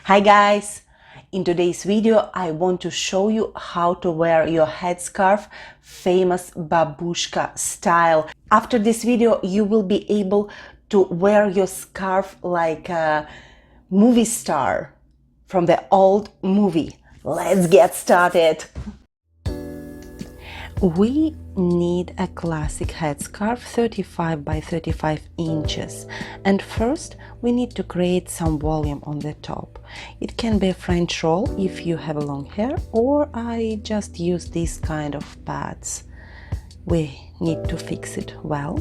Hi guys! In today's video I want to show you how to wear your headscarf famous babushka style. After this video you will be able to wear your scarf like a movie star from the old movie. Let's get started! We need a classic headscarf 35 by 35 inches, and first we need to create some volume on the top. It can be a French roll if you have long hair, or I just use this kind of pads. We need to fix it well.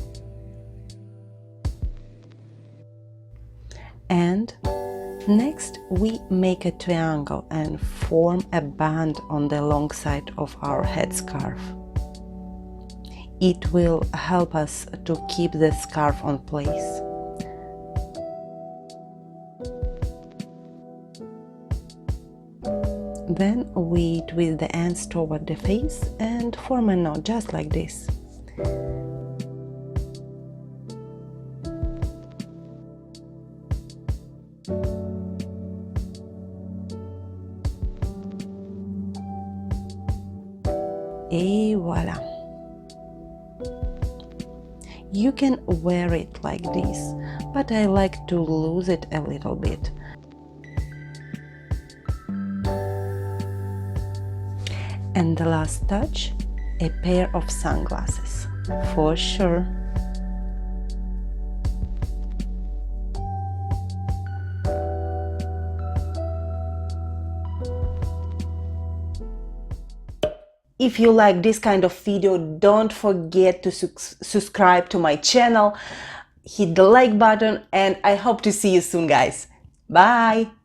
And next we make a triangle and form a band on the long side of our headscarf. It will help us to keep the scarf on place. Then we twist the ends toward the face and form a knot just like this. Et voila! You can wear it like this, but I like to lose it a little bit. And the last touch, a pair of sunglasses, for sure. If you like this kind of video, don't forget to subscribe to my channel, hit the like button, and I hope to see you soon, guys. Bye!